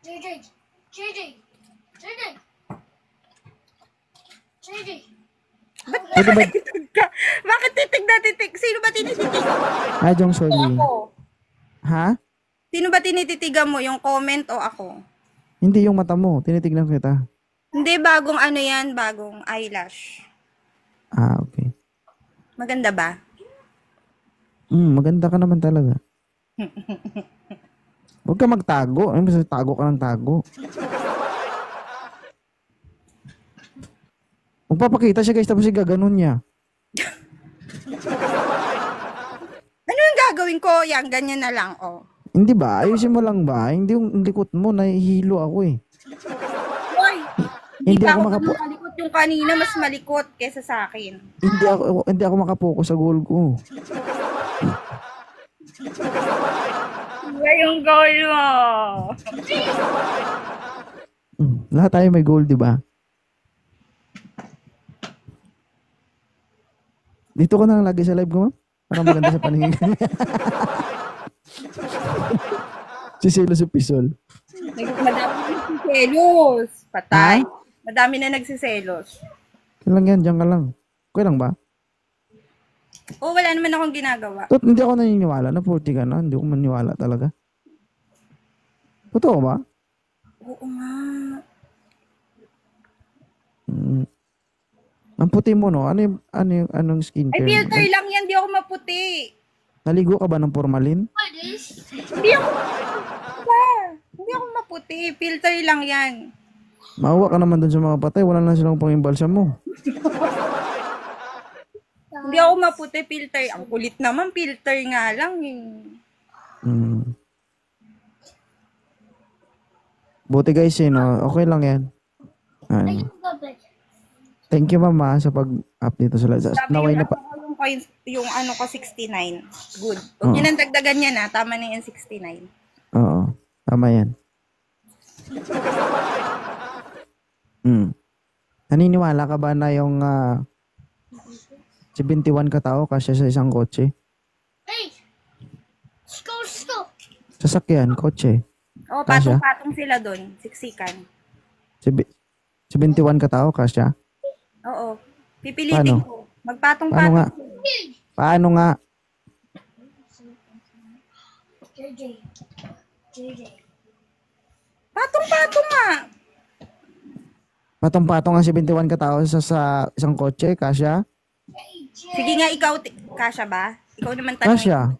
JJ! JJ! JJ! JJ! Pwede ba? Bakit titig na titig? Sino ba tinititig? Jong Soli. Ako. Ha? Sino ba tinititigan mo? Yung comment o ako? Hindi yung mata mo. Tinitignan kita. Hindi, bagong ano yan, bagong eyelash. Okay. Maganda ba? Maganda ka naman talaga. Huwag ka magtago. Ay, basta tago ka ng tago. Magpapakita siya guys, tapos gaganon niya. Ano yung gagawin ko? Yan, ganyan na lang, oh. Hindi ba? Ayusin mo lang ba? Hindi yung likot mo, nahihilo ako eh. Hoy! Hindi pa ako ako malikot yung kanina, mas malikot kesa sa akin. Hindi ako makapokus sa goal ko. Iba yung goal mo. Lahat tayo may goal, di ba? Dito ko na lang lagi sa live ko, ma'am. Parang maganda sa paningin. Si Selo si Pisol. Madami na nagsiselos. Patay. Madami na nagsiselos. Kailan yan? Diyan ka lang. Kailan ba? Oh, wala naman akong ginagawa. Hindi ako naniniwala na 40 ka na. Hindi ko maniwala talaga. Totoo ba? Oo nga. Ang puti mo, no? Anong skincare? Ay, filter lang yan. Di ako maputi. Naligo ka ba ng formalin? Hindi ako Hindi ako maputi. Filter lang yan. Maawa ka naman dun sa mga patay. Wala na silang pang-imbalsa mo. Hindi ako maputi. Filter. Ang kulit naman. Filter nga lang. Buti guys, no? Okay lang yan. Thank you, mama, sa pag-up dito sa live. Naway na pa. Yung ano ko, 69. Good. Huwag nyo nang dagdagan yan, ha. Tama na yung 69. Oo. Tama yan. Naniniwala ka ba na yung 71 katao kasi sa isang kotse? Hey! Go! Sasakyan, kotse. Oh, patong-patong sila doon. Siksikan. 71 katao kasya? Oo. Pipilitin ko. Magpatong-patong. Paano nga? Paano nga? JJ. Patong-patong nga. Patong-patong ang 71 katao sa isang kotse, kasya? Sige nga, ikaw. Kasya ba? Ikaw naman tanong. Kasya.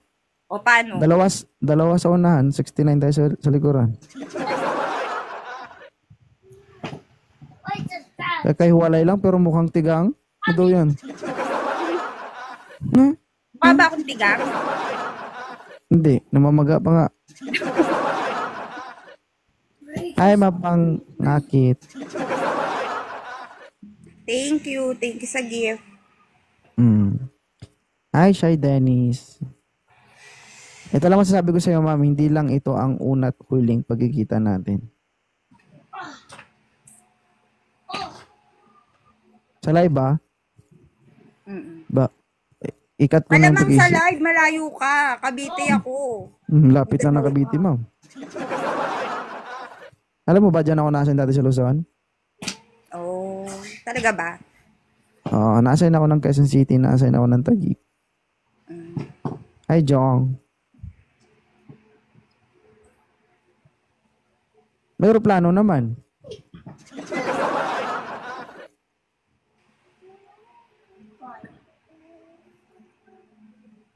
O paano? Dalawa sa unahan, 69 tayo sa likuran. Kaya hiwalay lang pero mukhang tigang. Ano daw yan? Mukha ba akong tigang? Hindi, namamaga pa nga. Ay, mapang ngakit. Thank you. Thank you sa gift. Hi, Shy Dennis. Ito lang masasabi ko sa iyo, ma'am, hindi lang ito ang una't huling pagkikita natin. Sa live ba? Ikat ko na Alamang sa live, malayo ka. Cavite ako. Lapit lang na Cavite, ma'am. Alam mo ba dyan ako nasan dati sa Luzon? Oh, talaga ba? Oo, nasan ako ng Quezon City, nasan ako ng Taguig. Hi, Jong. May aeroplano naman.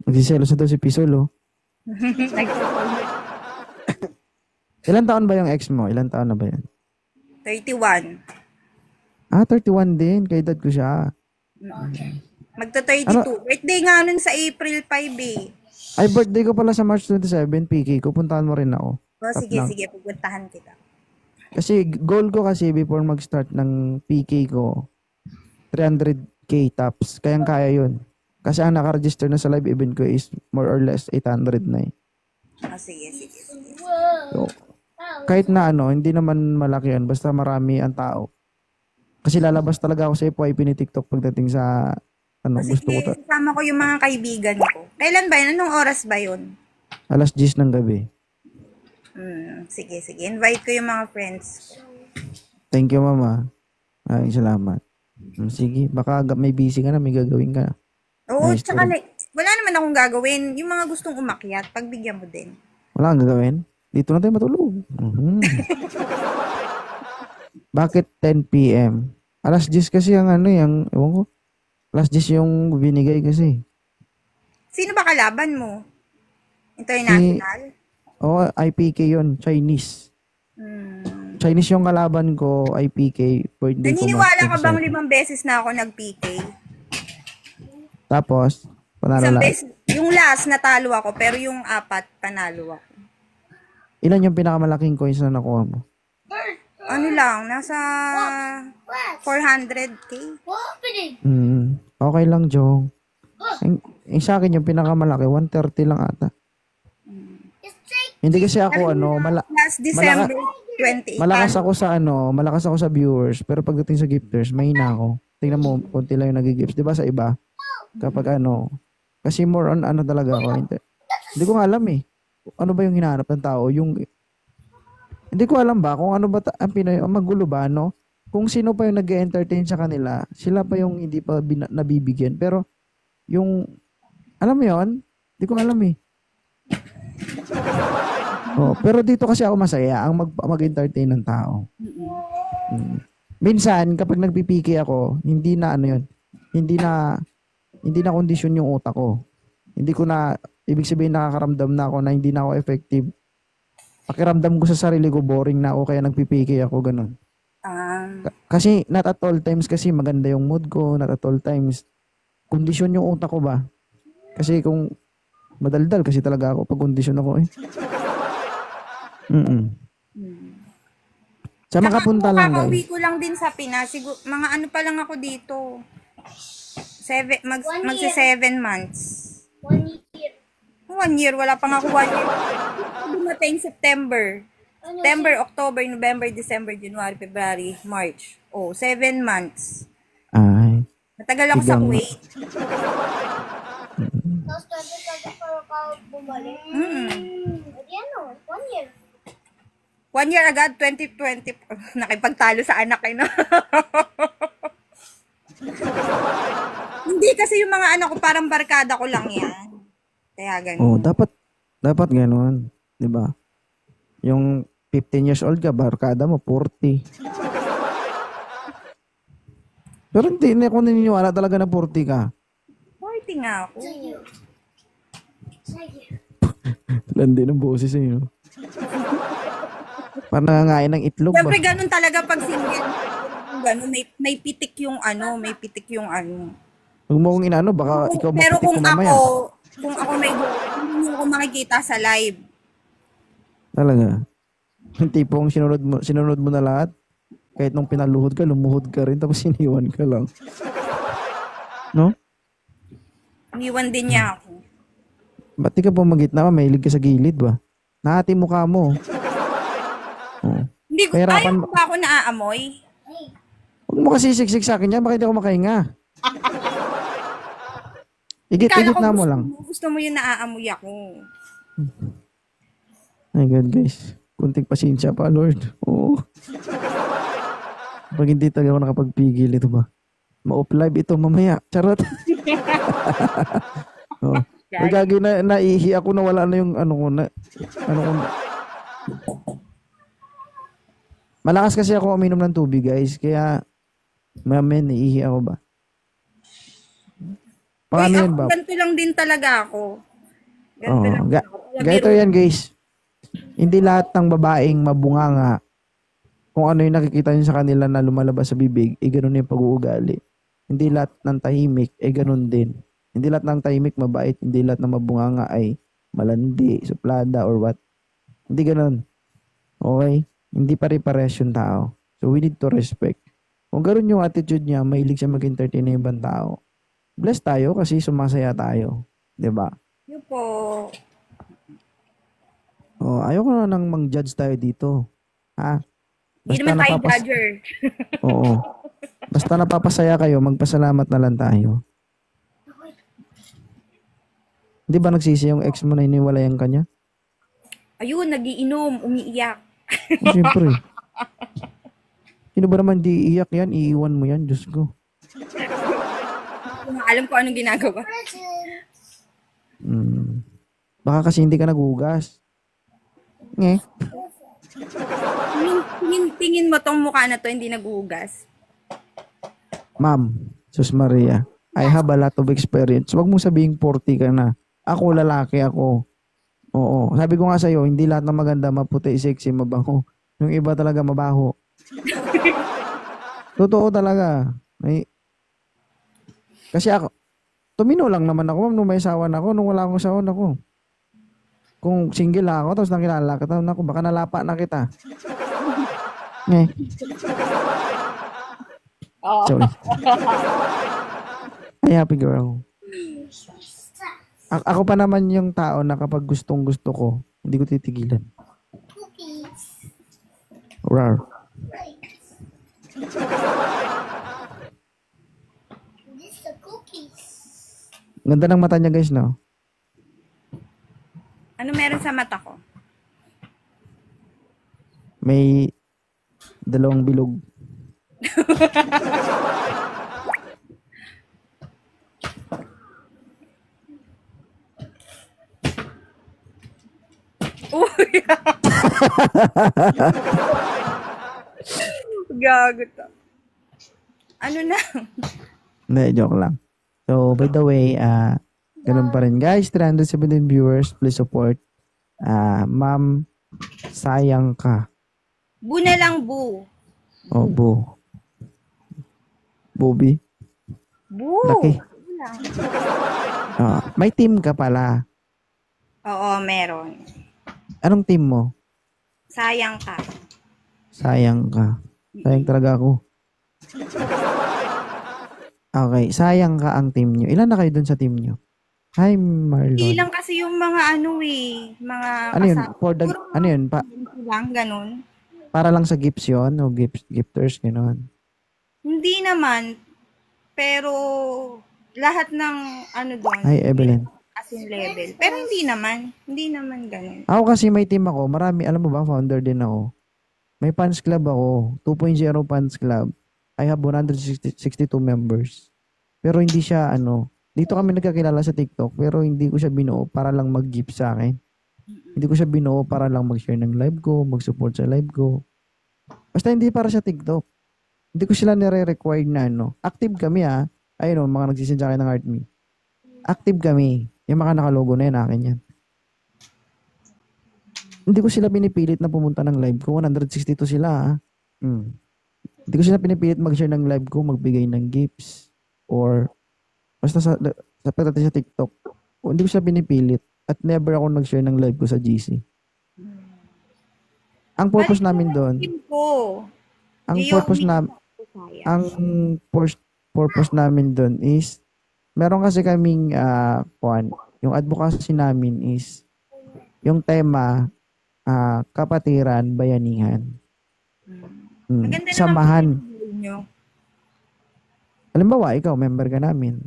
Nagsiselos na daw si Pisol, oh. Ilan taon ba yung ex mo? Ilan taon na ba yan? 31. 31 din. Kay edad ko siya. Magta-32. Birthday nga nun sa April 5 eh. Ay, birthday ko pala sa March 27, PK ko. Puntahan mo rin ako. Oh, sige. Pupuntahan kita. Kasi goal ko kasi before mag-start ng PK ko, 300k tops. Kayang-kaya yun. Kasi ang naka-register na sa live event ko is more or less 800 na eh. Sige. So, kahit na hindi naman malaki yun. Basta marami ang tao. Kasi lalabas talaga ako sa FYP ni TikTok pagdating sa gusto ko. Kasama ko yung mga kaibigan ko. Kailan ba yun? Anong oras ba yun? Alas 10 ng gabi. Sige, sige. Invite ko yung mga friends ko. Thank you, mama. Ay, salamat. Sige, baka may busy ka na, may gagawin ka na. Oo, Nice tsaka to- wala naman akong gagawin. Yung mga gustong umakyat, pagbigyan mo din. Wala kang gagawin? Dito na tayo matulog. Mhm. Bakit 10 p.m.? Alas 10 kasi ang ewan ko. Alas 10 yung binigay kasi. Sino ba kalaban mo? International? Oo, IPK yun, Chinese. Chinese yung kalaban ko, IPK. Birthday ko Naniniwala March ka bang 27. 5 beses na ako nag-PK? Tapos, panalo Isang lahat. beses, yung last natalo ako, pero yung 4 panalo ako. Ilan yung pinakamalaking coins na nakuha mo? Ano lang, nasa What? 400k. What happening? Okay lang, Jong. Sa akin yung pinakamalaki, 130 lang ata. It's take. Hindi kasi ako, Last December 28. malakas ako sa viewers, pero pagdating sa gifters, mahina ako. Tingnan mo, konti lang yung nag-gifts. Di ba sa iba? Kapag kasi more on talaga ako. Hindi ko nga alam eh. Ano ba yung hinahanap ng tao? Hindi ko alam ba kung ano ba ang Pinoy, magulo ba, no? Kung sino pa yung nag-entertain sa kanila, sila pa yung hindi pa nabibigyan. Pero, alam mo yun? Hindi ko alam eh. Pero dito kasi ako masaya ang mag-entertain ng tao. Minsan, kapag nagpipiki ako, hindi na hindi na kondisyon yung utak ko. Hindi ko na, ibig sabihin nakakaramdam na ako na hindi na ako effective. Pakiramdam ko sa sarili ko, boring na ako, kaya nagpipiki ako, ganun. Kasi, not at all times kasi maganda yung mood ko, not at all times, kondisyon yung utak ko ba? Kasi kung madaldal kasi talaga ako pag kondisyon ako eh. Sa makapunta lang guys. Kakauwi ko lang din sa Pinas. Mga ano pa lang ako dito. Magsa 7 months. 1 year. 1 year, wala pang ako 1 year. Dumating September. September, October, November, December, January, February, March. 7 months. Ay. Matagal ako sa Tigang- Kuwait. Tapos 2024 ka bumalik. Hindi 1 year. 1 year agad, 2020. Nakipagtalo sa anak eh, no? Hindi kasi yung mga anak ko, parang barkada ko lang yan. Kaya ganun. Dapat ganoon, 'di ba? Yung 15 years old ka, barkada mo 40. Pero hindi ako naniniwala talaga na 40 ka. 40 nga ako. Sige. Landi ng boses eh, no? Parang nangangain ng itlog ba? Siyempre ganun talaga pag single. Ganun, may pitik yung may pitik yung ano. Huwag mo kong inaano, baka ikaw Pero mapitik ko mamaya. kung ako may hindi mo ako makikita sa live. Talaga. Yung tipong sinunod mo na lahat. Kahit nung pinaluhod ka, lumuhod ka rin, tapos iniwan ka lang. No? Iniwan din niya ako. Ba't di ka pumagitna pa? Mahilig ka sa gilid ba? Nahati mukha mo. Hindi ko, Kahirapan ayaw ko ba ako naaamoy? Huwag mo kasi siksik sa akin yan, bakit di ako makahinga? Kala Igit ko na mo lang. gusto mo yung naaamoy ako. My God, guys. Kunting pasensya pa, Lord. Oo. Pag hindi talaga ako nakapagpigil, ito ba? Ma-off live ito mamaya. Charot. Oh. Magagi na naihi ako na wala na yung Malakas kasi ako uminom ng tubig, guys. Kaya mamaya naihi ako ba? Paano Uy, yun ba? ganito lang din talaga ako. Ganito lang ako. Ganito yan, guys. Hindi lahat ng babaeng mabunganga, kung ano yung nakikita niyo sa kanila na lumalabas sa bibig, ganun yung pag-uugali. Hindi lahat ng tahimik, ganun din. Hindi lahat ng tahimik mabait, hindi lahat ng mabunganga ay malandi, suplada, or what. Hindi ganun. Okay? Hindi pare-pares yung tao. So, we need to respect. Kung ganun yung attitude niya, mahilig siya mag-entertain ng ibang tao. Bless tayo kasi sumasaya tayo. 'Di ba? Yun po. Ayoko na nang mang-judge tayo dito. Ha? Hindi naman tayo judger. Oo. Basta napapasaya kayo, magpasalamat na lang tayo. Hindi ba nagsisi yung ex mo na iniwalayan ka niya? Ayun, nagiinom, umiiyak. Siyempre. Sino ba naman di iiyak yan? Iiwan mo yan, Diyos ko. Alam ko anong ginagawa. Hmm. Baka kasi hindi ka nagugas. Nge. Tingin mo tong mukha na to, hindi naguhugas. Ma'am, Sus Maria, I have a lot of experience. Huwag mong sabihing 40 ka na. Ako, lalaki ako. Oo. Sabi ko nga sa'yo, hindi lahat ng maganda, maputi, sexy, mabango. Yung iba talaga mabaho. Totoo talaga. Kasi ako, tumino lang naman ako, nung may sawan ako, nung wala akong sawan ako. Kung single ako, tapos nakilala ka, ako, baka nalapa na kita. Sorry. Ay, happy girl. Ako pa naman yung tao na kapag gustong gusto ko, hindi ko titigilan. Cookies. Rar. This the cookies. Ganda ng mata niya, guys, no? Ano meron sa mata ko? May dalawang bilog. Uy! Gago to. Ano na? Hindi, joke lang. So, by the way, ganun pa rin. Guys, 317 viewers, please support. Ma'am, sayang ka. Bu na lang, bu. Oh, bu. Bobby. Bu. Laki. Bu lang. May team ka pala. Oo, meron. Anong team mo? Sayang ka. Sayang ka. Sayang talaga ako. Okay, sayang ka ang team nyo. Ilan na kayo dun sa team nyo? Hi, Marlon. Hindi lang kasi yung mga ano mga Ano yun? For the, Puro ano yun? lang, ganun. Para lang sa gifts yun? O gifters, gano'n? Hindi naman. Pero lahat ng ano doon. Hi, Evelyn. As in level. Pero hindi naman. Hindi naman ganun. Ako kasi may team ako. Marami, alam mo ba, founder din ako. May fans club ako. 2.0 fans club. I have 162 members. Pero hindi siya, dito kami nagkakilala sa TikTok, pero hindi ko siya binuo para lang mag-gift sa akin. Hindi ko siya binuo para lang mag-share ng live ko, mag-support sa live ko. Basta hindi para sa TikTok. Hindi ko sila nire-required na, Active kami, Ayun, mga nagsisend sa akin ng HeartMe. Active kami. Yung mga nakalogo na yan, akin yan. Hindi ko sila pinipilit na pumunta ng live ko. 162 sila, Hindi ko sila pinipilit mag-share ng live ko, magbigay ng gifts, or basta sa TikTok. Hindi ko sila pinipilit at never ako nag-share ng live ko sa GC. Ang purpose namin doon, purpose namin doon is, meron kasi kaming, yung advocacy namin is, yung tema, kapatiran, bayanihan. Maganda Samahan. nyo. Halimbawa, ikaw, member ka namin.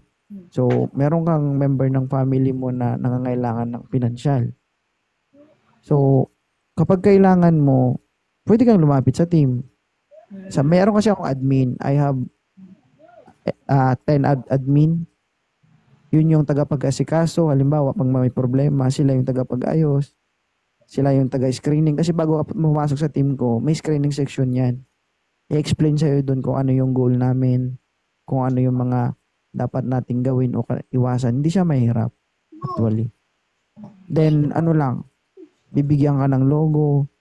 So, meron kang member ng family mo na nangangailangan ng pinansyal. So, kapag kailangan mo, pwede kang lumapit sa team. Meron kasi akong admin. I have 10 admin. Yun yung tagapag-asikaso. Halimbawa, pag may problema, sila yung tagapag-ayos. Sila yung taga-screening. Kasi bago ka pumasok sa team ko, may screening section yan. I-explain sa'yo doon kung ano yung goal namin, kung ano yung mga dapat nating gawin o iwasan. Hindi siya mahirap, actually. Then, bibigyan ka ng logo.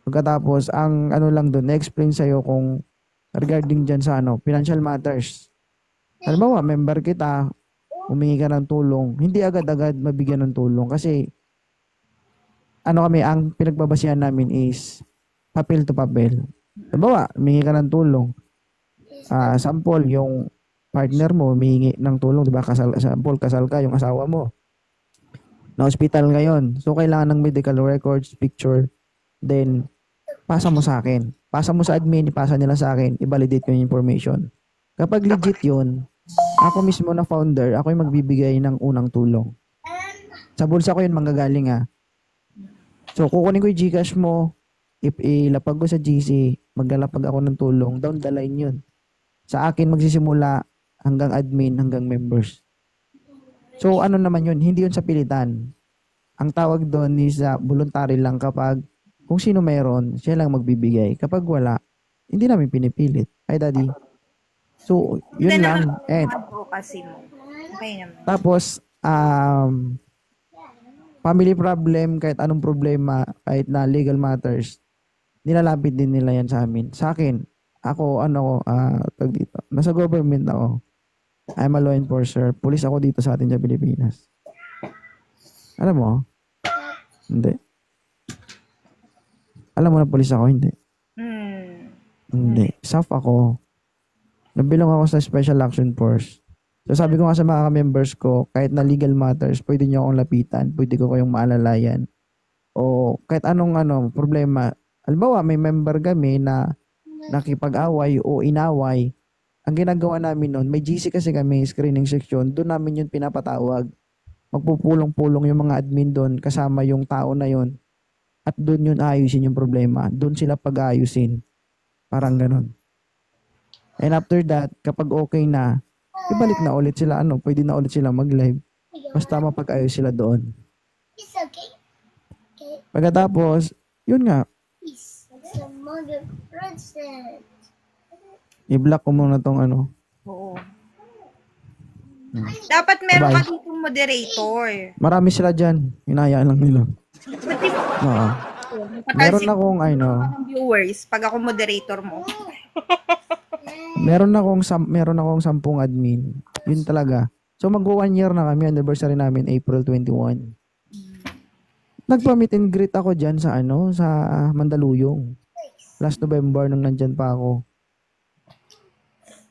Pagkatapos, ang lang doon, na-explain sa'yo kung regarding dyan sa financial matters. Halimbawa, member kita, humingi ka ng tulong, hindi agad-agad mabigyan ng tulong kasi ang pinagbabasihan namin is papel to papel. Halimbawa, humingi ka ng tulong. Sample, yung partner mo humingi ng tulong, diba? Kasal ka, yung asawa mo. Na-hospital ngayon. So, kailangan ng medical records, picture. Then, pasa mo sa akin. Pasa mo sa admin, ipasa nila sa akin, i-validate ko yung information. Kapag legit yun, ako mismo na founder, ako yung magbibigay ng unang tulong. Sa bulsa ko yun manggagaling, So, kukunin ko yung GCash mo, ilapag ko sa GC, maglalapag ako ng tulong, down the line yun. Sa akin, magsisimula hanggang admin, hanggang members. So, ano naman yun? Hindi yun sa pilitan. Ang tawag doon is voluntary lang kapag kung sino meron, siya lang magbibigay. Kapag wala, hindi namin pinipilit. Ay, daddy. So, yun Ganda lang. naman And, ang advocacy mo. Okay naman. tapos, family problem, kahit anong problema, kahit na legal matters, nilalapit din nila yan sa amin. Sa akin, ako, tag dito, nasa government ako. I'm a law enforcer. Police ako dito sa atin sa Pilipinas. Alam mo? Hindi. Alam mo na police ako? Hindi. Hindi. SAF ako. Nabilong ako sa Special Action Force. So sabi ko nga sa mga members ko, kahit na legal matters, pwede niyo akong lapitan, pwede ko kayong maalalayan. O kahit anong problema. Halimbawa, may member kami na nakipag-away o inaway. Ang ginagawa namin noon, may GC kasi kami, screening section, doon namin yun pinapatawag. Magpupulong-pulong yung mga admin doon kasama yung tao na yun. At doon yun ayusin yung problema. Doon sila pag-ayusin. Parang ganun. And after that, kapag okay na, ibalik na ulit sila, pwede na ulit sila mag-live. Basta mapag-ayos sila doon. It's okay. Okay. Pagkatapos, yun nga, Peace. It's a mother president. i-block ko muna tong Oo. Dapat meron ka Bye. dito moderator. Marami sila dyan. Hinayaan lang nila. Oo. Meron akong, Ng viewers pag ako moderator mo. meron akong 10 admin. Yun talaga. So magwa 1 year na kami, anniversary namin April 21. Nagpa-meet and greet ako diyan sa sa Mandaluyong. Last November nung nandyan pa ako.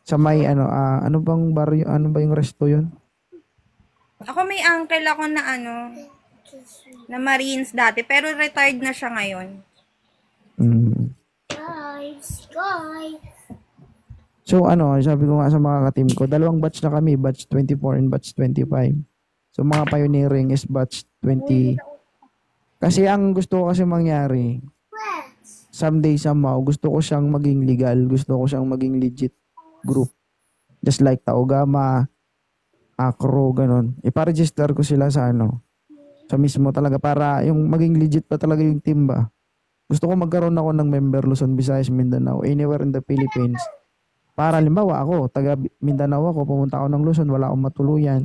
Sa may ano bang baryo, ano ba yung resto yun? Ako may uncle ako na na Marines dati, pero retired na siya ngayon. Guys, guys. So sabi ko nga sa mga ka-team ko, 2 batch na kami, batch 24 and batch 25. So mga pioneering is batch 20. Kasi ang gusto ko kasi mangyari, someday somehow, gusto ko siyang maging legal, gusto ko siyang maging legit group. Just like Taogama, Acro, ganun. Ipa-register ko sila sa sa mismo talaga para yung maging legit pa talaga yung team ba. Gusto ko magkaroon ako ng member Luzon, Visayas, Mindanao, anywhere in the Philippines. Para limbawa ako, taga Mindanao ako, pumunta ako ng Luzon, wala akong matuluyan.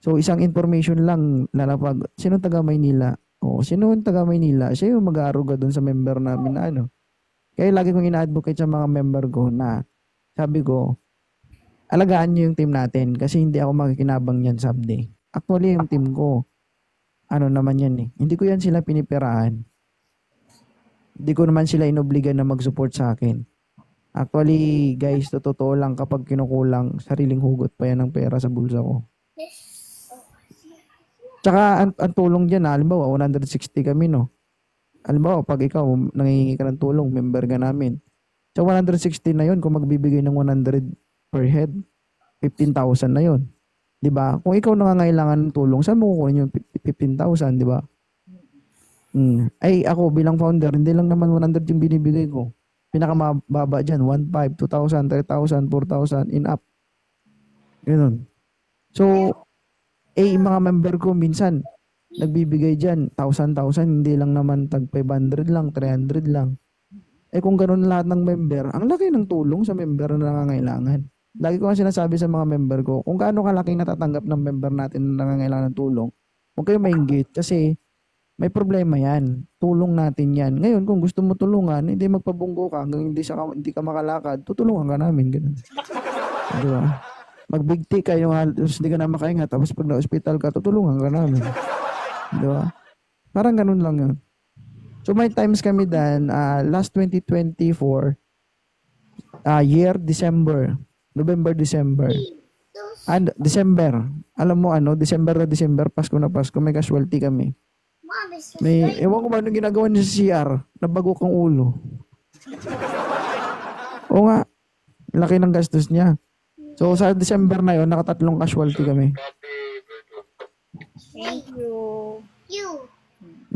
So isang information lang lalapag, sino taga Maynila? O sino yung taga Maynila? Siya yung mag-aaruga doon sa member namin na Kaya lagi kong ina-advocate sa mga member ko na sabi ko, alagaan niyo yung team natin kasi hindi ako makikinabang yan someday. Actually, yung team ko, naman yan eh. Hindi ko yan sila pinipirahan. Hindi ko naman sila inobligan na mag-support sa akin. Actually, guys, totoo lang kapag kinukulang, sariling hugot pa yan ng pera sa bulsa ko. Tsaka, ang tulong dyan, halimbawa, 160 kami, no? Halimbawa, pag ikaw, nangingi ka ng tulong, member ka namin. Sa 160 na yun, kung magbibigay ng 100 per head, 15,000 na yun. 'Di ba? Kung ikaw nangangailangan ng tulong, saan mo kukunin yung 15,000, 'di ba? Ay, ako bilang founder, hindi lang naman 100 yung binibigay ko. Pinakamababa diyan, 1,500, 2,000, 3,000, 4,000 in up. Ganun. So, mga member ko minsan nagbibigay diyan 1,000, hindi lang naman tag 500 lang, 300 lang. Kung gano'n lahat ng member, ang laki ng tulong sa member na nangangailangan. Lagi ko nga sinasabi sa mga member ko, kung gaano kalaking natatanggap ng member natin na nangangailangan ng tulong, huwag kayo mainggit kasi may problema yan. Tulong natin yan. Ngayon, kung gusto mo tulungan, hindi magpabunggo ka hanggang hindi ka makalakad, tutulungan ka namin. Ganun. Di ba? Mag-big T kayo nga, hindi ka na makahinga, tapos pag na-hospital ka, tutulungan ka namin. Di ba? Parang ganun lang yun. So may times kami dan last 2024 year November, December. And December. Alam mo December na December, Pasko na Pasko, may casualty kami. Mom is so May ewan ko ba anong ginagawa niya sa CR, nabago kang ulo. O nga, laki ng gastos niya. So sa December na yon, nakatatlong casualty kami. Thank you. you.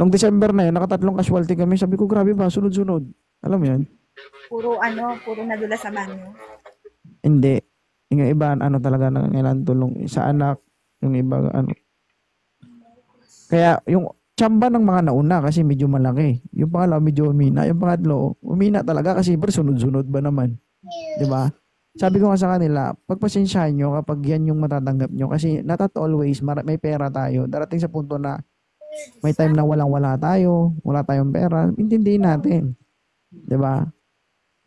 Nung December na yun, nakatatlong casualty kami. Sabi ko, grabe ba, sunod-sunod. Alam mo yun? Puro nadula sa banyo. Hindi. Yung iba, ano talaga, nangangailangan tulong sa anak. Yung iba, ano. Kaya, yung tsamba ng mga nauna kasi medyo malaki. Yung pangalawa, medyo umina. Yung pangatlo, umina talaga kasi sunod-sunod ba naman? Di ba? Sabi ko nga sa kanila, pagpasensyahan nyo kapag yan yung matatanggap nyo. Kasi not at always, may pera tayo. Darating sa punto na may time na walang-wala tayo, wala tayong pera, intindihin natin. 'Di ba?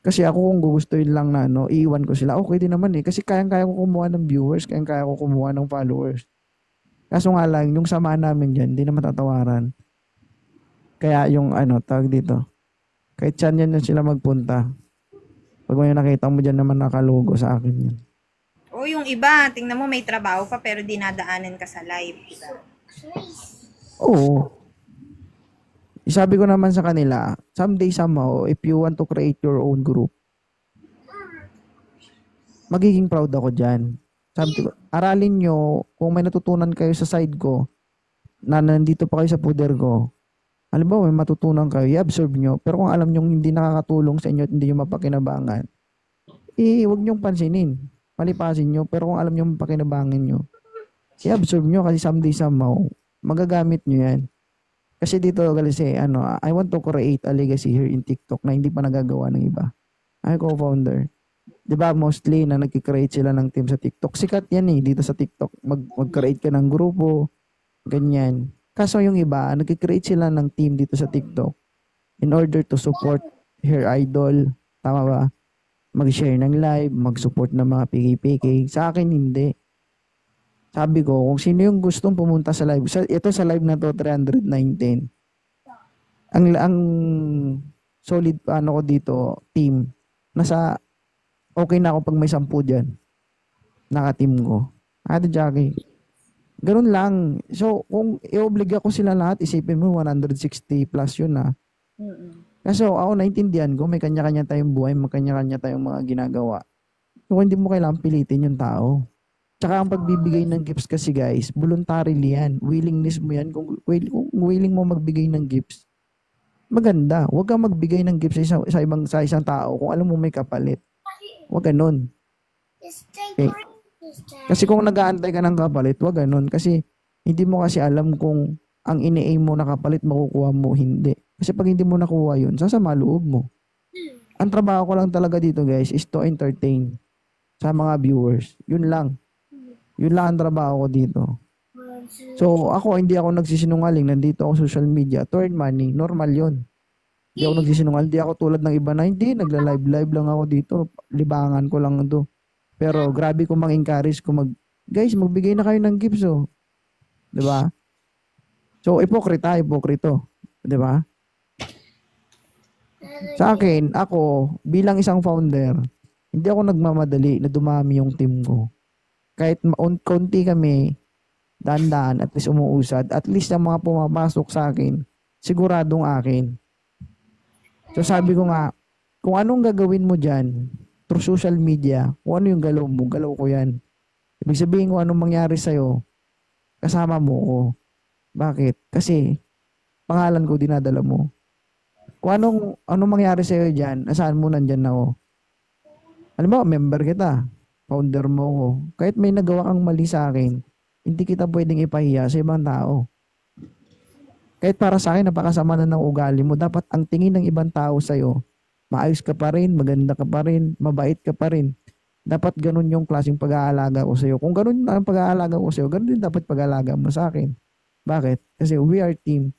Kasi ako kung gugustuhin lang na ano, iiwan ko sila, okay din naman eh. Kasi kayang-kaya ko kumuha ng viewers, kayang-kaya ko kumuha ng followers. Kaso nga lang, yung sama namin dyan, hindi na matatawaran. Kaya yung ano, tawag dito, kahit saan yan sila magpunta, pag may nakita mo dyan naman nakalugo sa akin yan. O yung iba, tingnan mo may trabaho pa pero dinadaanan ka sa live. Oo. Sabi ko naman sa kanila, someday somehow, if you want to create your own group, magiging proud ako dyan. Sabi ko, aralin nyo, kung may natutunan kayo sa side ko, na nandito pa kayo sa puder ko, halimbawa may matutunan kayo, i-absorb nyo, pero kung alam nyo hindi nakakatulong sa inyo at hindi nyo mapakinabangan, huwag nyong pansinin. Palipasin nyo, pero kung alam nyo mapakinabangan nyo, i-absorb nyo kasi someday somehow, magagamit nyo yan. Kasi dito, kasi, I want to create a legacy here in TikTok na hindi pa nagagawa ng iba. Ay, co-founder. Diba, mostly na nag-create sila ng team sa TikTok. Sikat yan eh, dito sa TikTok. Mag-create ka ng grupo, ganyan. Kaso yung iba, nag-create sila ng team dito sa TikTok in order to support her idol. Tama ba? Mag-share ng live, mag-support ng mga PK-PK. Sa akin, hindi. Sabi ko, kung sino yung gustong pumunta sa live, ito sa live na to, 319. Ang solid, ko dito, team, nasa, okay na ako pag may 10 dyan. Naka-team ko. Ate Jackie, ganun lang. So, kung i-obliga ko sila lahat, isipin mo, 160 plus yun na. Kaso, ako naintindihan ko, may kanya-kanya tayong buhay, may kanya-kanya tayong mga ginagawa. So, hindi mo kailangan pilitin yung tao. Tsaka ang pagbibigay ng gifts kasi guys, voluntarily yan. Willingness mo yan. Kung willing mo magbigay ng gifts, maganda. Huwag kang magbigay ng gifts sa isang tao kung alam mo may kapalit. Huwag ganun. Okay. Kasi kung nag-aantay ka ng kapalit, huwag ganun. Kasi hindi mo kasi alam kung ang ini-aim mo na kapalit makukuha mo, hindi. Kasi pag hindi mo nakuha yun, sasama loob mo. Ang trabaho ko lang talaga dito guys is to entertain sa mga viewers. Yun lang. Yun lang ang trabaho ko dito. So, hindi ako nagsisinungaling. Nandito ako sa social media to earn money. Normal yun. Hindi ako nagsisinungaling. Hindi ako tulad ng iba na hindi. Nagla-live lang ako dito. Libangan ko lang ito. Pero grabe ko mang-encourage ko guys, magbigay na kayo ng gifts oh. Diba? So, hipokrito. Diba? Sa akin, ako, bilang isang founder, hindi ako nagmamadali na dumami yung team ko. Kahit konti kami, dahan-dahan, at least umuusad, at least ang mga pumapasok sa akin, siguradong akin. So sabi ko nga, kung anong gagawin mo dyan, through social media, kung ano yung galaw mo, galaw ko yan. Ibig sabihin kung anong mangyari sa'yo, kasama mo ko. Bakit? Kasi, pangalan ko dinadala mo. Kung anong mangyari sa'yo dyan, nasaan mo nandyan na ako. Alam mo, member kita. Founder mo ko. Kahit may nagawa kang mali sa akin, hindi kita pwedeng ipahiya sa ibang tao. Kahit para sa akin, napakasama na ng ugali mo. Dapat ang tingin ng ibang tao sa'yo, maayos ka pa rin, maganda ka pa rin, mabait ka pa rin. Dapat ganun yung klaseng pag-aalaga ko sa'yo. Kung ganun ang pag-aalaga ko sa'yo, ganun din dapat pag-aalaga mo sa akin. Bakit? Kasi we are team.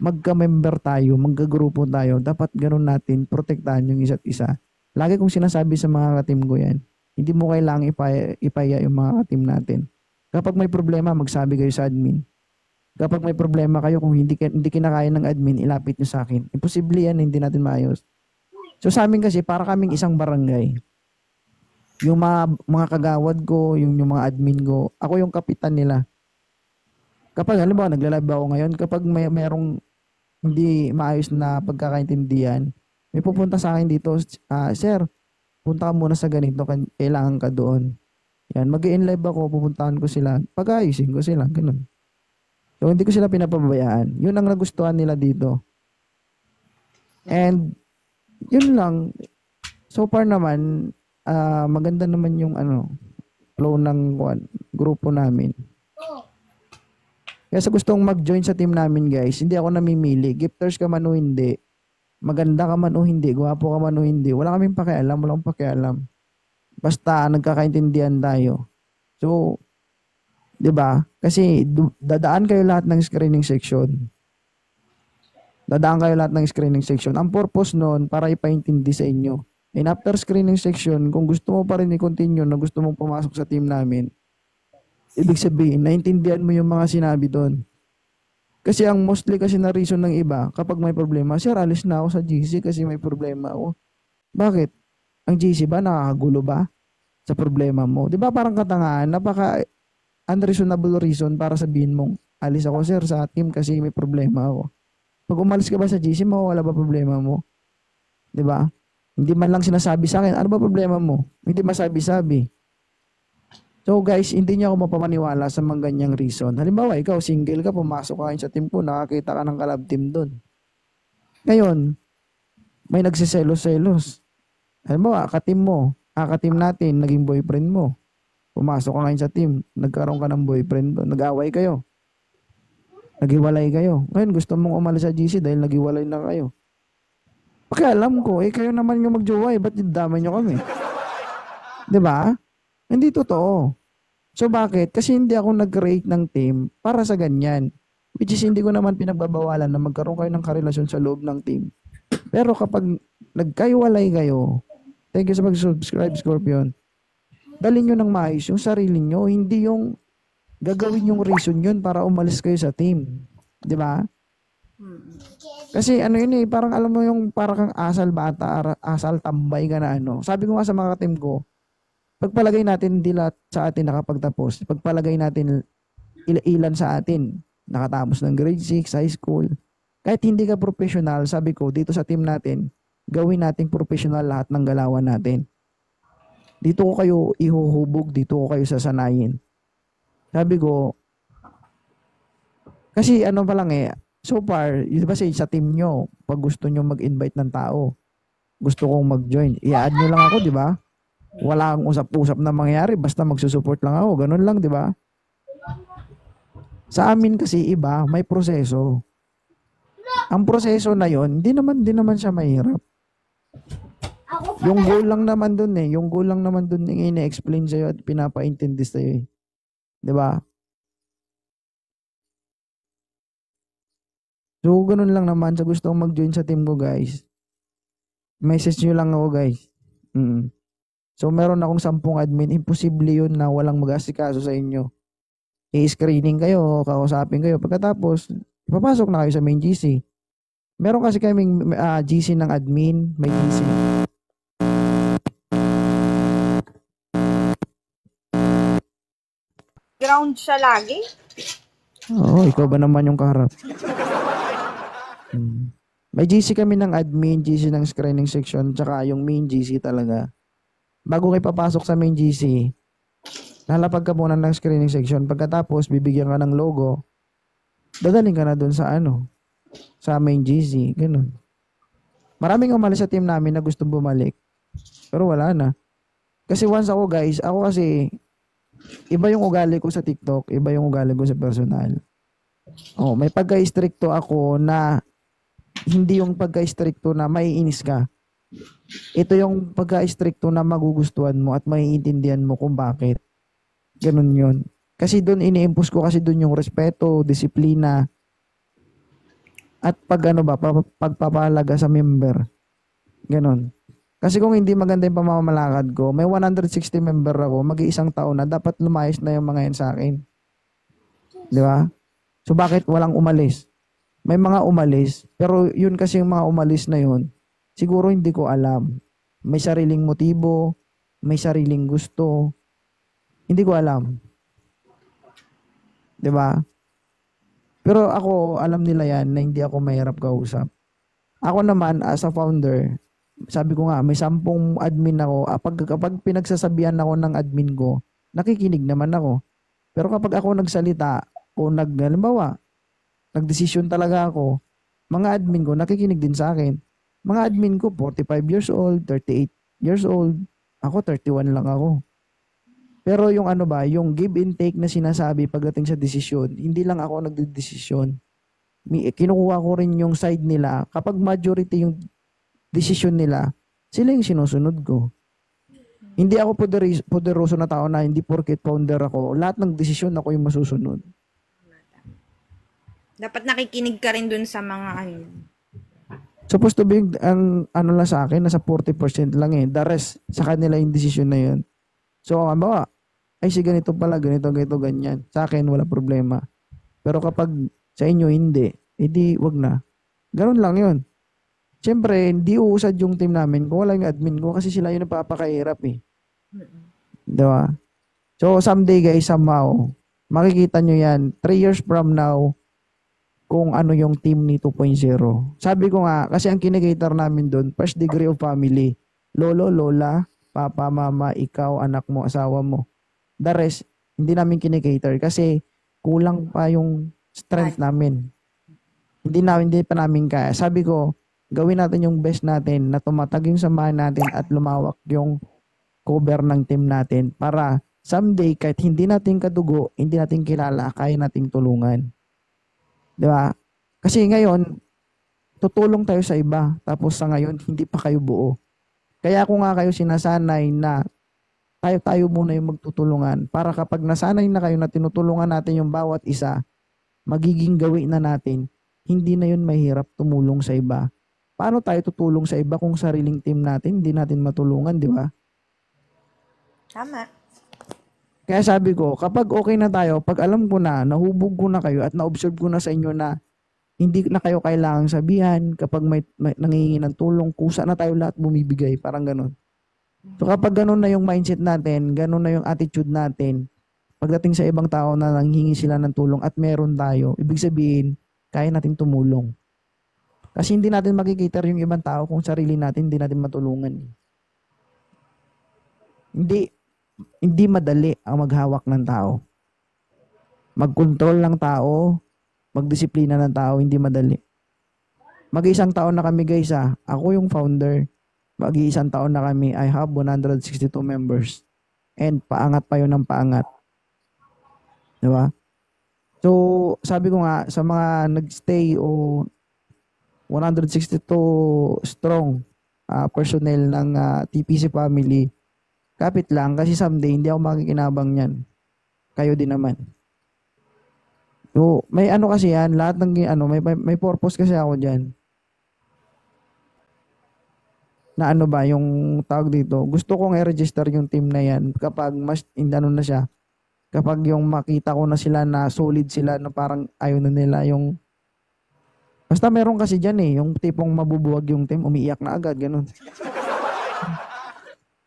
Magka-member tayo, magka-grupo tayo. Dapat ganun natin, protektahan yung isa't isa. Lagi kong sinasabi sa mga ka-team ko yan, hindi mo kailangang ipaya yung mga ka-team natin. Kapag may problema, magsabi kayo sa admin. Kapag may problema kayo, kung hindi kinakaya ng admin, ilapit nyo sa akin. Imposible yan, hindi natin maayos. So sa amin kasi, para kaming isang barangay. Yung mga kagawad ko, yung mga admin ko, ako yung kapitan nila. Kapag, halimbawa, nagla-live ako ngayon, kapag mayroong hindi maayos na pagkakaintindihan, may pupunta sa akin dito, sir, punta ka muna sa ganito, kailangan ka doon. Yan, mag-i-live ako, pupuntahan ko sila, pag-ayusin ko sila, ganun. So, hindi ko sila pinapabayaan. Yun ang nagustuhan nila dito. And, yun lang. So far naman, maganda naman yung flow ng grupo namin. Kaya sa gustong mag-join sa team namin, guys, hindi ako namimili. Gifters ka man o hindi. Maganda ka man o hindi. Gwapo ka man o hindi. Wala kaming pakialam. Wala akong pakialam. Basta nagkakaintindihan tayo. So, 'di ba? Kasi dadaan kayo lahat ng screening section. Dadaan kayo lahat ng screening section. Ang purpose noon para ipaintindi sa inyo. And after screening section, kung gusto mo pa rin i-continue na gusto mong pumasok sa team namin, ibig sabihin, naintindihan mo yung mga sinabi doon. Kasi ang mostly kasi na reason ng iba, kapag may problema, sir, alis na ako sa GC kasi may problema ako. Bakit? Ang GC ba nakakagulo ba sa problema mo? 'Di ba parang katangahan, napaka unreasonable reason para sabihin mong alis ako sir sa team kasi may problema ako. Pag umalis ka ba sa GC, mawawala ba problema mo? 'Di ba? Hindi man lang sinasabi sa akin, ano ba problema mo? Hindi masabi-sabi. So guys, hindi niyo ako mapapaniwala sa mga ganyang reason. Halimbawa, ikaw single ka, pumasok ka sa team ko, nakakita ka ng kalab team doon. Ngayon, may nagsiselos-selos. Halimbawa, kateam natin, naging boyfriend mo. Pumasok ka ngayon sa team, nagkaroon ka ng boyfriend doon, nag-away kayo. Naghiwalay kayo. Ngayon, gusto mong umalis sa GC dahil naghiwalay na kayo. Pakialam ko, kayo naman yung mag-jowa, ba't damay nyo kami? 'Di ba? Hindi totoo. So bakit? Kasi hindi ako nag-create ng team para sa ganyan. Which is hindi ko naman pinagbabawalan na magkaroon kayo ng karelasyon sa loob ng team. Pero kapag nagkaiwalay kayo, thank you sa pag-subscribe, Scorpion. Dalhin nyo ng maayos yung sarili nyo, hindi yung gagawin yung reason yun para umalis kayo sa team. 'Di ba? Kasi yun parang alam mo yung parang kang asal bata, asal tambay ka na Sabi ko nga sa mga team ko, pagpalagay natin hindi lahat sa atin nakapagtapos. Pagpalagay natin ilan sa atin nakatapos ng grade 6, high school. Kahit hindi ka professional, sabi ko, dito sa team natin, gawin nating professional lahat ng galawan natin. Dito ko kayo ihuhubog, dito ko kayo sasanayin. Sabi ko, kasi pa lang so far, di ba sa team nyo, pag gusto nyo mag-invite ng tao, gusto kong mag-join, i-add nyo lang ako, di ba? Wala kang usap-usap na mangyayari, basta magsusupport lang ako, ganun lang, di ba? Sa amin kasi iba, may proseso. Ang proseso na yon, di naman siya mahirap. Yung goal lang naman dun yung goal lang naman dun yung ine-explain sa'yo at pinapaintindi sa'yo di ba? So, ganun lang naman sa gusto kong mag-join sa team ko, guys. Message nyo lang ako, guys. So, meron akong 10 admin. Imposible yun na walang mag-asikaso sa inyo. I-screening kayo, kausapin kayo. Pagkatapos, ipapasok na kayo sa main GC. Meron kasi kaming GC ng admin, may GC. Ground siya lagi? Oo, ikaw ba naman yung kaharap? May GC kami ng admin, GC ng screening section, tsaka yung main GC talaga. Bago kayo papasok sa main GC, lalapag ka muna ng screening section. Pagkatapos, bibigyan ka ng logo. Dadaling ka na dun sa sa main GC. Ganun. Maraming umalis sa team namin na gusto bumalik. Pero wala na. Kasi once ako kasi, iba yung ugali ko sa TikTok, iba yung ugali ko sa personal. May pagka-stricto ako na hindi yung pagka-stricto na maiinis ka. Ito yung pagka-stricto na magugustuhan mo at maiintindihan mo kung bakit. Ganun yun. Kasi doon ini-impose ko kasi doon yung respeto, disiplina, at pagpapahalaga sa member. Ganun. Kasi kung hindi maganda yung pamamalakad ko, may 160 member ako, mag-iisang taon na, dapat lumayas na yung mga yan sa akin. Di ba? So bakit walang umalis? May mga umalis, pero yun kasi yung mga umalis na yun, siguro hindi ko alam. May sariling motibo, may sariling gusto. Hindi ko alam. 'Di ba? Pero ako, alam nila yan na hindi ako mahirap kausap. Ako naman, as a founder, sabi ko nga, may 10 admin ako. Kapag pinagsasabihan ako ng admin ko, nakikinig naman ako. Pero kapag ako nagsalita, o halimbawa, nagdesisyon talaga ako, mga admin ko nakikinig din sa akin. Mga admin ko 45 years old, 38 years old. Ako 31 lang ako. Pero yung ano ba, yung give and take na sinasabi pagdating sa desisyon, hindi lang ako nagdedesisyon. Kinukuha ko rin yung side nila. Kapag majority yung desisyon nila, sila yung sinusunod ko. Hindi ako poderoso na tao na hindi porket founder ako. Lahat ng desisyon ako yung masusunod. Dapat nakikinig ka rin dun sa mga ano. Supposed to be, ang ano lang sa akin, nasa 40% lang eh. The rest, sa kanila yung desisyon na yun. So, bawa, ay si ganito pala, ganito, ganyan. Sa akin, wala problema. Pero kapag sa inyo, hindi, edi wag na. Ganun lang yun. Siyempre, hindi uusad yung team namin kung wala yung admin ko kasi sila yung napapakahirap eh. Diba? So, someday guys, somehow, makikita nyo yan, 3 years from now, kung ano yung team ni 2.0. Sabi ko nga, kasi ang kinikater namin doon, first degree of family. Lolo, lola, papa, mama, ikaw, anak mo, asawa mo. The rest, hindi namin kinikater kasi kulang pa yung strength namin. Hindi pa namin kaya. Sabi ko, gawin natin yung best natin na tumatag yung samahan natin at lumawak yung cover ng team natin para someday kahit hindi natin kadugo, hindi natin kilala, kaya nating tulungan. Di ba? Kasi ngayon, tutulong tayo sa iba. Tapos sa ngayon, hindi pa kayo buo. Kaya ako nga kayo sinasanay na tayo muna yung magtutulungan para kapag nasanay na kayo na tinutulungan natin yung bawat isa, magiging gawin na natin, hindi na yun mahirap tumulong sa iba. Paano tayo tutulong sa iba kung sariling team natin, hindi natin matulungan, di ba? Tama. Kaya sabi ko, kapag okay na tayo, pag alam ko na, nahubog ko na kayo at na-observe ko na sa inyo na hindi na kayo kailangang sabihan, kapag may nangihingi ng tulong, kusa na tayo lahat bumibigay, parang ganun. So kapag ganun na yung mindset natin, ganun na yung attitude natin, pagdating sa ibang tao na nanghihingi sila ng tulong at meron tayo, ibig sabihin, kaya natin tumulong. Kasi hindi natin makikita yung ibang tao kung sarili natin, hindi natin matulungan. Hindi madali ang maghawak ng tao. Mag-control ng tao, magdisiplina ng tao, hindi madali. Mag-iisang taon na kami guys Ako yung founder. Mag-iisang taon na kami. I have 162 members. And paangat pa yun ng paangat. Diba? So, sabi ko nga, sa mga nagstay o 162 strong personnel ng TPC family, kapit lang kasi someday hindi ako makikinabang niyan. Kayo din naman. So, may ano kasi yan, lahat ng may purpose kasi ako diyan. Na ano ba yung tawag dito? Gusto kong i-register yung team na yan kapag mas na siya. Kapag yung makita ko na sila na solid sila na parang ayaw na nila yung basta meron kasi diyan yung tipong mabubuwag yung team, umiiyak na agad, ganun.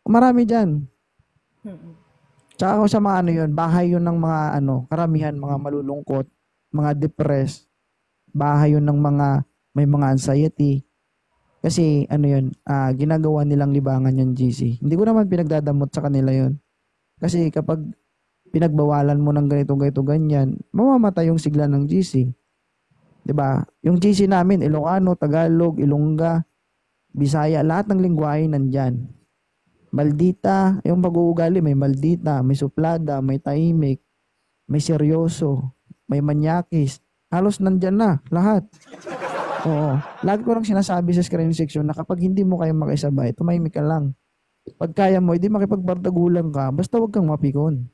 Marami diyan. Tsaka sa mga yun, bahay yun ng mga karamihan, mga malulungkot, mga depressed, bahay yun ng mga, may mga anxiety. Kasi yun, ginagawa nilang libangan yung GC. Hindi ko naman pinagdadamot sa kanila yun. Kasi kapag pinagbawalan mo ng ganito, ganyan, mamamatay yung sigla ng GC. 'Di ba? Yung GC namin, Ilocano, Tagalog, Ilongga, Bisaya, lahat ng lengguwahe nandyan. Maldita, yung pag-uugali, may maldita, may suplada, may tahimik, may seryoso, may manyakis. Halos nandyan na, lahat. Oo. Lagi ko lang sinasabi sa screen section na kapag hindi mo kayo makisabay, tumahimik ka lang. Pag kaya mo, hindi makipagbardagulan ka, basta wag kang mapikon.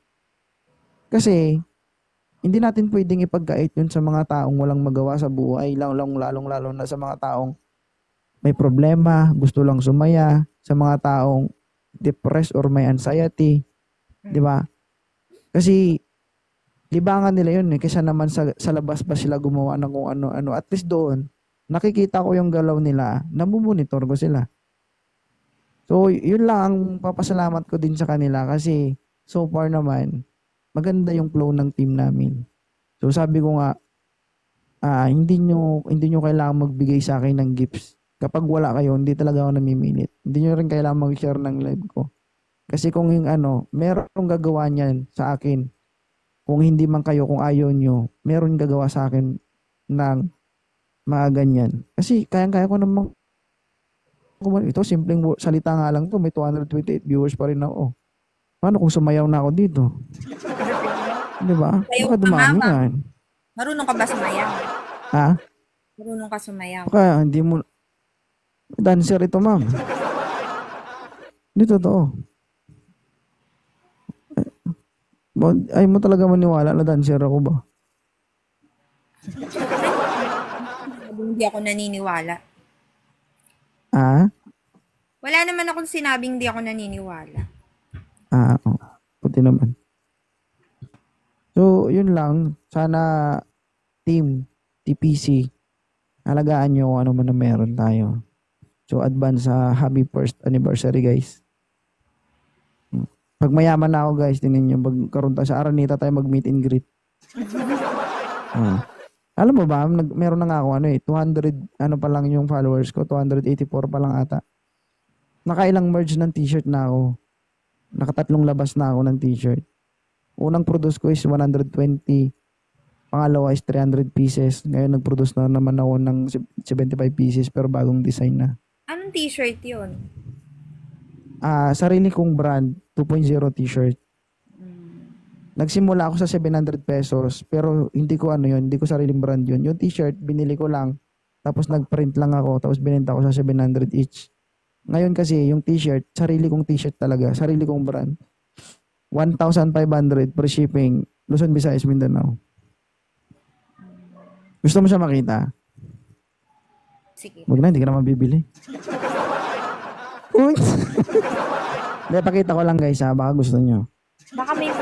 Kasi, hindi natin pwedeng ipagkait yun sa mga taong walang magawa sa buhay, lalong-lalo na sa mga taong may problema, gusto lang sumaya, sa mga taong depressed or may anxiety. Di ba? Kasi, libangan nila yun kaysa naman sa labas pa sila gumawa ng kung ano-ano. At least doon, nakikita ko yung galaw nila, namumonitor ko sila. So, yun lang ang papasalamat ko din sa kanila kasi so far naman, maganda yung flow ng team namin. So sabi ko nga, hindi nyo kailangan magbigay sa akin ng gifts. Kapag wala kayo, hindi talaga ako namiminit. Hindi nyo rin kailangan mag-share ng live ko. Kasi kung yung merong gagawa niyan sa akin, kung hindi man kayo, kung ayaw nyo, meron gagawa sa akin ng mga ganyan. Kasi kayang-kaya ko namang ito, simpleng salita nga lang to, may 228 viewers pa rin ako. Paano kung sumayaw na ako dito? Di ba? Sayaw Baka ka, dumami mama. yan. Marunong ka ba sumayaw? Ha? Marunong ka sumayaw. Baka hindi mo, dancer ito ma'am. Hindi totoo. Ay mo talaga maniwala na dancer ako ba? Hindi ako naniniwala. Ah? Wala naman akong sinabing hindi ako naniniwala. Oo. Puti naman. So, yun lang. Sana team, TPC, alagaan nyo kung ano man na meron tayo. So, advance sa happy first anniversary, guys. Pag mayaman na ako, guys, tingnan nyo, magkaroon tayo sa Araneta tayo mag-meet and greet. Alam mo ba, meron na nga ako 200, pa lang yung followers ko, 284 pa lang ata. Nakailang merge ng t-shirt na ako. Nakatatlong labas na ako ng t-shirt. Unang produce ko is 120. Pangalawa is 300 pieces. Ngayon nag-produce na naman ako ng 75 pieces pero bagong design na. Anong t-shirt yun? Sarili kong brand, 2.0 t-shirt. Nagsimula ako sa 700 pesos pero hindi ko hindi ko sariling brand yun. Yung t-shirt, binili ko lang. Tapos nag-print lang ako. Tapos binenta ko sa 700 each. Ngayon kasi yung t-shirt, sarili kong t-shirt talaga. Sarili kong brand. 1,500 per shipping. Luzon, Visayas, Mindanao. Gusto mo siya makita? Sige. Wag na, hindi ka na mabibili. Uy! Hindi, pakita ko lang guys ha. Baka gusto nyo. Baka may...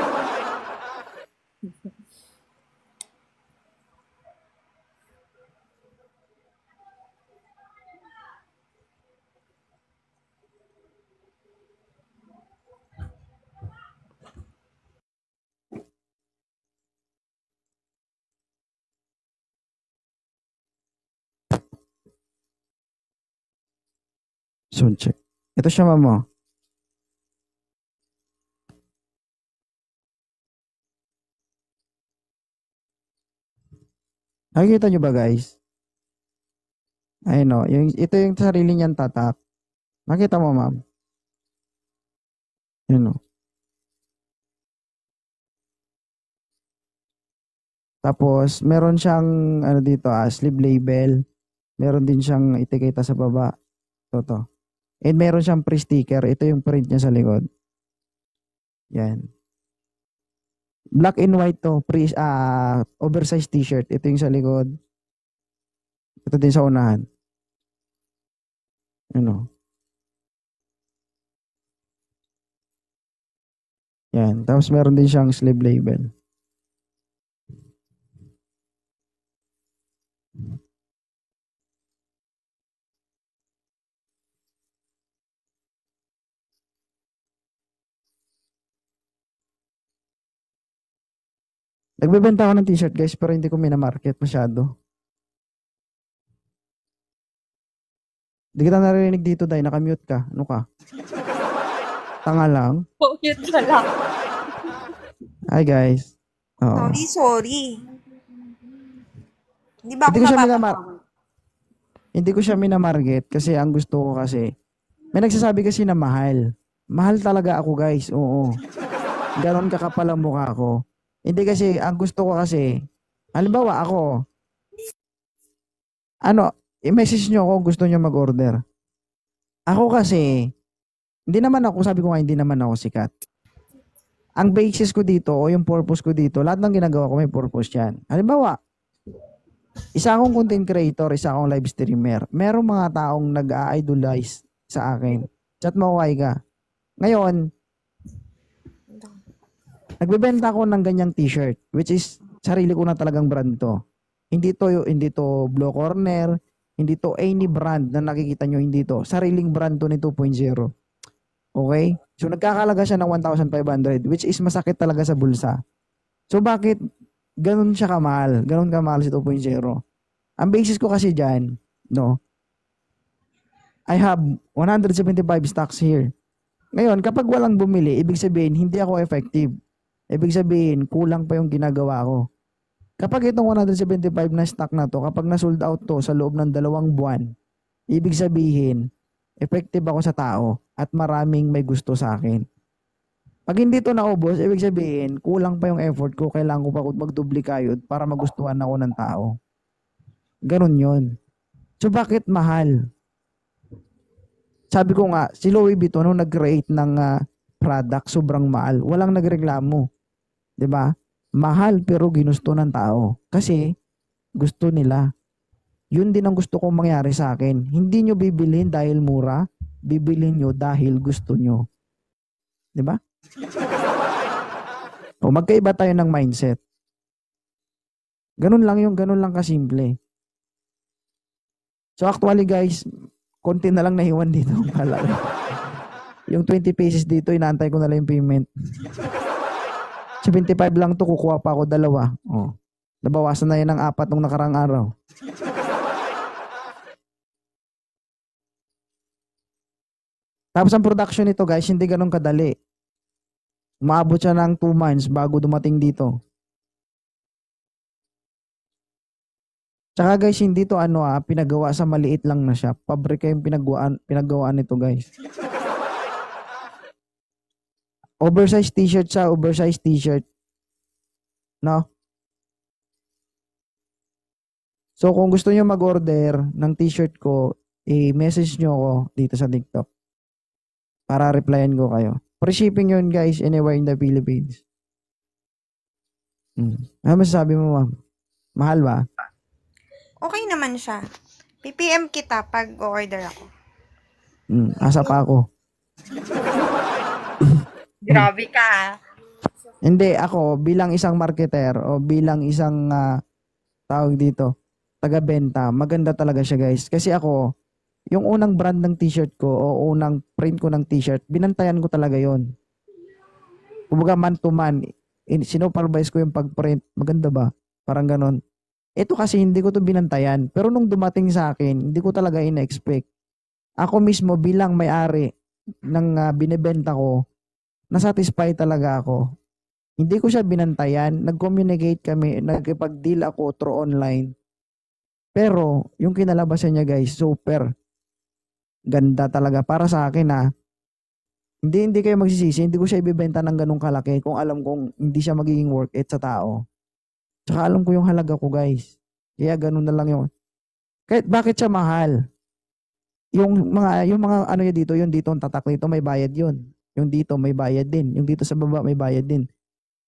Sound check. Ito siya, mamo. Nakikita nyo ba guys? Ayun o. Ito yung sarili niyang tatak. Nakita mo, ma'am? Ayun o. Tapos, meron siyang, dito, sleeve label. Meron din siyang etiketa sa baba. Toto. And meron siyang pre-sticker. Ito yung print niya sa likod. Yan. Black and white to. Oversized t-shirt. Ito yung sa likod. Ito din sa unahan. Ano? Yan. Tapos meron din siyang sleeve label. Nagbebenta ako ng t-shirt guys pero hindi ko minamarket masyado. Hindi kita narinig dito dahil nakamute ka. Ano ka? Tanga lang. Mute ka lang. Hi guys. Oo. Sorry. Hindi ba ako Hindi ko siya mapapatawag? Hindi ko siya minamarket kasi ang gusto ko kasi may nagsasabi kasi na mahal. Mahal talaga ako guys. Oo. Ganon kakapal ang mukha ko. Hindi kasi ang gusto ko kasi halimbawa ako i-message nyo ako kung gusto nyo mag-order. Ako kasi hindi naman ako, sabi ko nga hindi naman ako sikat. Ang basis ko dito o yung purpose ko dito, lahat ng ginagawa ko may purpose yan. Halimbawa, isa akong content creator, isa akong live streamer. Merong mga taong nag-idolize sa akin. Chat mo ka. Ngayon, nagbebenta ako ng ganyang t-shirt, which is sarili ko na talagang brand to. Hindi to Blue Corner, hindi to any brand na nakikita nyo, hindi to. Sariling brand to ni 2.0. Okay? So, nagkakalaga siya ng 1,500, which is masakit talaga sa bulsa. So, bakit ganun siya kamahal? Ganun kamahal si 2.0. Ang basis ko kasi dyan, I have 175 stocks here. Ngayon, kapag walang bumili, ibig sabihin, hindi ako effective. Ibig sabihin, kulang pa yung ginagawa ko. Kapag itong 175 na stock na to, kapag na-sold out to sa loob ng 2 buwan, ibig sabihin, effective ako sa tao at maraming may gusto sa akin. Pag hindi to naubos, ibig sabihin, kulang pa yung effort ko, kailangan ko pa magdubli kayod para magustuhan ako ng tao. Ganon yun. So bakit mahal? Sabi ko nga, si Louis Vuitton nung nag-create ng product, sobrang mahal. Walang nagreklamo. 'Di ba? Mahal pero ginusto ng tao. Kasi gusto nila. Yun din ang gusto kong mangyari sa akin. Hindi nyo bibilhin dahil mura, bibilhin nyo dahil gusto nyo. 'Di ba? O magkaiba tayo ng mindset. Ganun lang kasimple. So actually guys, konti na lang nahiwan dito. Yung 20 pesos dito, inaantay ko na lang yung payment. 75 lang to, kukuha pa ako 2. Oh. Nabawasan na yan ng 4 nung nakarang araw. Tapos ang production nito guys, hindi ganun kadali. Umaabot siya ng 2 months bago dumating dito. Tsaka guys, hindi to pinagawa sa maliit lang na shop. Pabrika yung pinagawaan nito guys. Oversized t-shirt siya, oversized t-shirt. No? So kung gusto niyo mag-order ng t-shirt ko, i-message niyo ako dito sa TikTok. Para replyan ko kayo. Free shipping yun guys, anywhere in the Philippines. Ano masasabi mo, ma'am? Mahal ba? Okay naman siya. PPM kita pag order ako. Asa pa ako. Grabe ka. Hindi, ako bilang isang marketer o bilang isang tawag dito, taga-benta, maganda talaga siya guys. Kasi ako, yung unang brand ng t-shirt ko o unang print ko ng t-shirt, binantayan ko talaga yon. Kumbaga man to man, sinupervise ko yung pag-print. Maganda ba? Parang ganon. Ito kasi hindi ko to binantayan. Pero nung dumating sa akin, hindi ko talaga ina-expect. Ako mismo bilang may-ari ng binibenta ko, nasatisfy talaga ako. Hindi ko siya binantayan. Nag-communicate kami, nagkipag-deal ako through online. Pero, yung kinalabasan niya guys, super ganda talaga. Para sa akin hindi kayo magsisisi. Hindi ko siya ibibenta ng ganung kalaki kung alam kong hindi siya magiging worth it sa tao. Tsaka alam ko yung halaga ko guys. Kaya ganun na lang yun. Kahit bakit siya mahal? Yung mga ano niya dito, yung dito ang tatak dito, may bayad yun. Yung dito may bayad din. Yung dito sa baba may bayad din.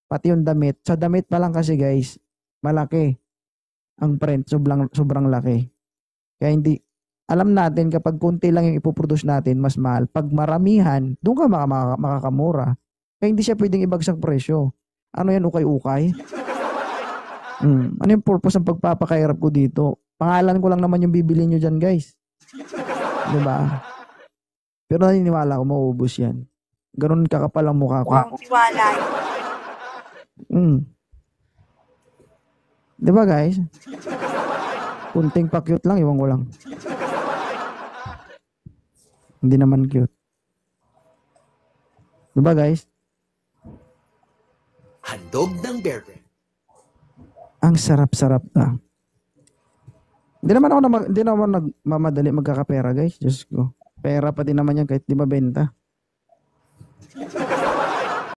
Pati yung damit. Sa damit pa lang kasi guys, malaki. Ang print, sobrang laki. Kaya hindi, alam natin kapag kunti lang yung ipoproduce natin, mas mahal. Pag maramihan, doon ka makakamura. Kaya hindi siya pwedeng ibagsak presyo. Ano yan, ukay-ukay? Ano yung purpose ng pagpapakairap ko dito? Pangalan ko lang naman yung bibili nyo dyan guys. Diba? Pero naniniwala ko, mauubos yan. Ganun kakapal ang mukha ko. Wow, tiwala. Diba guys? Kunting pa-cute lang, iwan ko lang. Hindi naman cute. Diba guys? Handog ng Bear Brand. Ang sarap-sarap na. Hindi naman nagmamadali magkakapera guys. Diyos ko. Pera pa din naman yan kahit di mabenta.